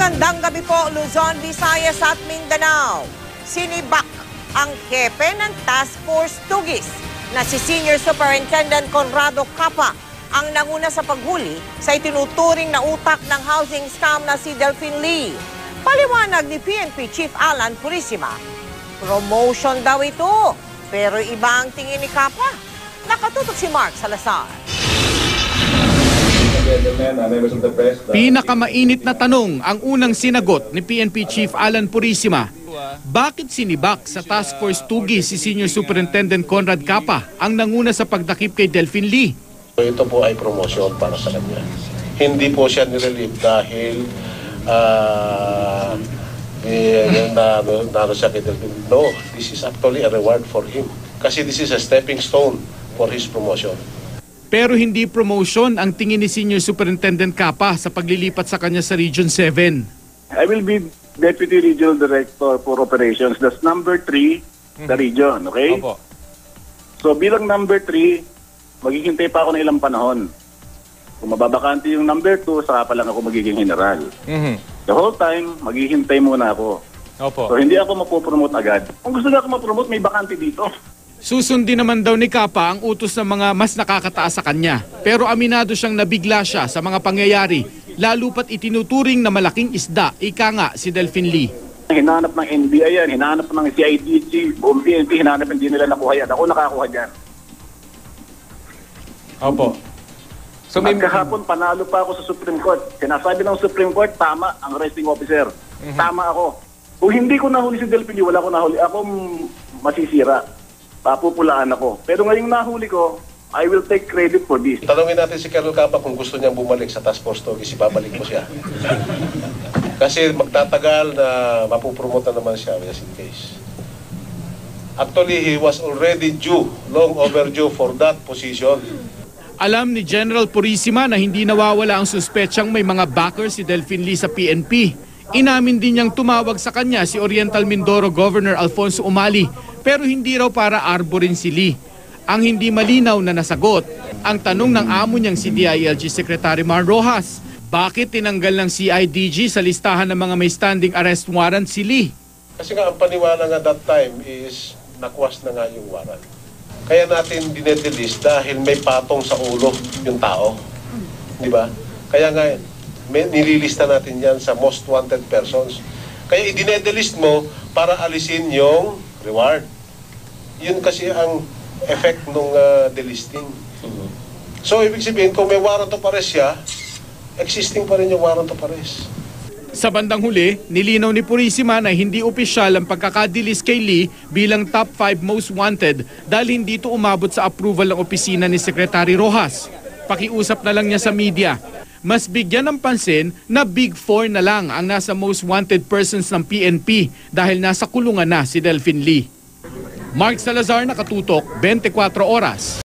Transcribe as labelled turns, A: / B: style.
A: Magandang gabi po, Luzon, Visayas at Mindanao. Sinibak ang hepe ng Task Force Tugis na si Senior Superintendent Conrado Capa ang nanguna sa paghuli sa itinuturing na utak ng housing scam na si Delphine Lee. Paliwanag ni PNP Chief Alan Purisima. Promotion daw ito, pero iba ang tingin ni Capa. Nakatutok si Mark Salazar.
B: Pinakamainit na tanong ang unang sinagot ni PNP Chief Alan Purisima. Bakit sinibak sa Task Force Tugis si Senior Superintendent Conrad Capa ang nanguna sa pagdakip kay Delphine Lee?
C: Ito po ay promotion para sa kanya. Hindi po siya nirelieve dahil siya kay Delphine. No, this is actually a reward for him. Kasi this is a stepping stone for his promotion.
B: Pero hindi promotion ang tingin ni Senior Superintendent Capa sa paglilipat sa kanya sa Region 7.
D: I will be Deputy Regional Director for Operations. That's number 3 sa region, okay?
E: Opo.
D: So bilang number 3, maghihintay pa ako ng ilang panahon. Kung mababakante yung number 2, saka pa lang ako magiging general. The whole time, maghihintay muna ako.
E: Opo.
D: So hindi ako mapopromote agad. Kung gusto na ako mapromote, may bakante dito.
B: Susundin naman daw ni Capa ang utos ng mga mas nakakataas sa kanya. Pero aminado siyang nabigla siya sa mga pangyayari, lalo pat itinuturing na malaking isda, ika nga si Delphine Lee.
D: Hinahanap ng NBI yan, hinahanap ng CIDG, buong PNP, hinahanap hindi nila nakuha yan. Ako nakakuha dyan.
E: Opo. So,
D: At kahapon, panalo pa ako sa Supreme Court. Sinasabi ng Supreme Court, tama ang arresting officer. Tama ako. Kung hindi ko nahuli si Delphine Lee, wala ko nahuli. Ako masisira. Papupulaan ako. Pero ngayong nahuli ko, I will take credit for this.
C: Tanungin natin si Colonel Capa kung gusto niyang bumalik sa Task Force Tugis, ibabalik mo siya. Kasi magtatagal na mapupromote na naman siya just in case. Actually, he was already due, long overdue for that position.
B: Alam ni General Purisima na hindi nawawala ang suspetsang may mga backers si Delphine Lee sa PNP. Inamin din niyang tumawag sa kanya si Oriental Mindoro Governor Alfonso Umali, pero hindi raw para arborin si Lee. Ang hindi malinaw na nasagot ang tanong ng amo niyang si DILG Secretary Mar Rojas. Bakit tinanggal ng CIDG sa listahan ng mga may standing arrest warrant si Lee?
C: Kasi nga ang paniwala nga that time is nakwas na nga yung warrant. Kaya natin dinedelist dahil may patong sa ulo yung tao. Di ba? Kaya nga nililista natin yan sa most wanted persons. Kaya idinedelist mo para alisin yung reward. Yun kasi ang effect ng delisting. So, ibig sabihin, kung may warrant of arrest siya, existing pa rin yung warrant of arrest.
B: Sa bandang huli, nilinaw ni Purisima na hindi opisyal ang pagkakadilis kay Lee bilang top 5 most wanted dahil hindi ito umabot sa approval ng opisina ni Secretary Rojas. Pakiusap na lang niya sa media. Mas bigyan ng pansin na Big 4 na lang ang nasa most wanted persons ng PNP dahil nasa kulungan na si Delphine Lee. Mark Salazar, nakatutok, 24 oras.